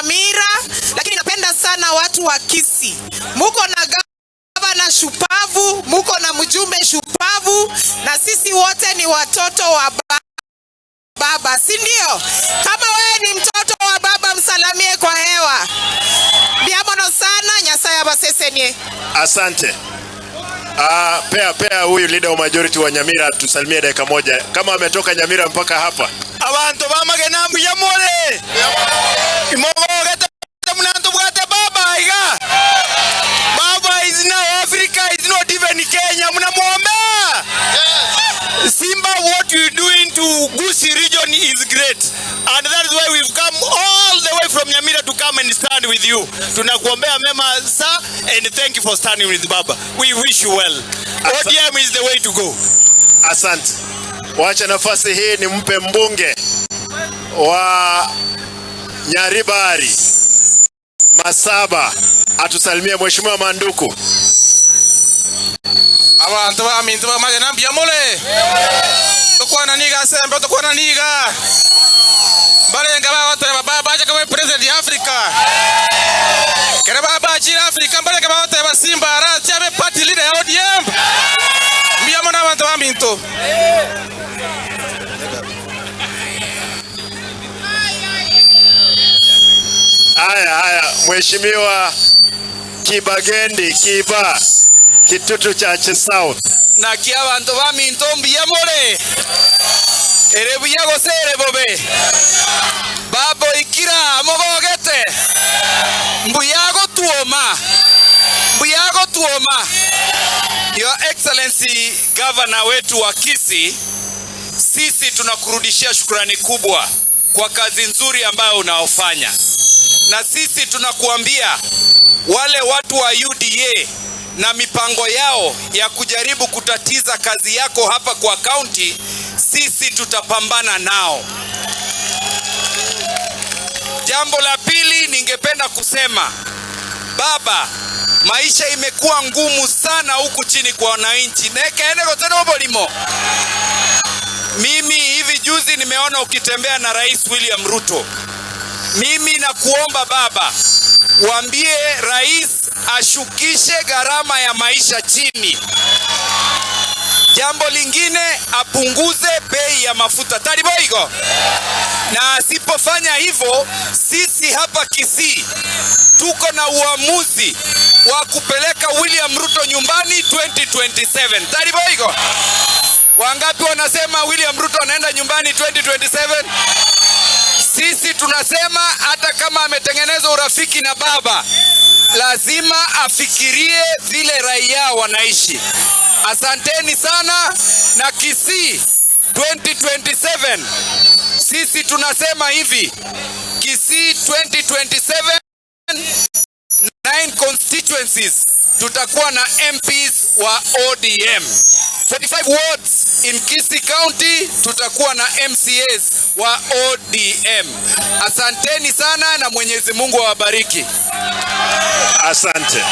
Nyamira, lakini napenda sana watu wa Kisii. Muko na gavana shupavu, muko na mjumbe shupavu, na sisi wote ni watoto wa baba, si ndio? Kama wewe ni mtoto wa baba, msalamie kwa hewa. Biamono sana, Nyasaye abasesenye. Asante. Pea huyu leader wa majority wa Nyamira tusalimie dakika moja. Kama ametoka Nyamira mpaka hapa. Abantu ba Magena mbuyamole. Imogeta mnanto bwate baba iga. Baba is now Africa, is not even Kenya. Mnamuombea. Simba, what you doing to Gusii region is great. And that is why we've come all the way from Nyamira to come and stand with you. Tunakuombea mema sir, and thank you for standing with Baba. We wish you well. ODM is the way to go. Asante. Wacha nafasi hii ni mpe mbunge wa Nyaribari Masaba atusalimie Mheshimiwa Manduku. Abantu ba mintu ba Magena byamole. Tokwa na niga sembe, tokwa na niga. Balenga ba watu ba baba aje kama president ya Africa. Kera baba aje Africa, balenga ba watu ba Simba ara chabe party leader ya ODM. Byamona abantu ba mintu. Haya, Mheshimiwa Kibagendi Kiba Kitutu Church South. Na kia abantu ba mintu byamole. Erebuya gosere bobe. Babo ikira mogogete. Mbuyago tuoma. Your Excellency Governor wetu wa Kisii, sisi tunakurudishia shukrani kubwa kwa kazi nzuri ambayo unaofanya. Na sisi tunakuambia wale watu wa UDA na mipango yao ya kujaribu kutatiza kazi yako hapa kwa county, sisi tutapambana nao. Jambo la pili ningependa kusema, baba, maisha imekuwa ngumu sana huku chini kwa wananchi. Mimi hivi juzi nimeona ukitembea na Rais William Ruto. Mimi nakuomba baba, waambie rais ashukishe gharama ya maisha chini. Jambo lingine, apunguze bei ya mafuta. Tariboigo. Na asipofanya hivyo, sisi hapa Kisii tuko na uamuzi wa kupeleka William Ruto nyumbani 2027. Tariboigo. Wangapi wanasema William Ruto anaenda nyumbani 2027? Sisi tunasema hata kama ametengeneza urafiki na baba, lazima afikirie vile raia wanaishi. Asanteni sana. Na Kisii 2027, sisi tunasema hivi, Kisii 2027, 9 constituencies tutakuwa na MPs wa ODM. 45 wards in Kisii County tutakuwa na MCAs wa ODM. Asanteni sana na Mwenyezi Mungu awabariki. Asante.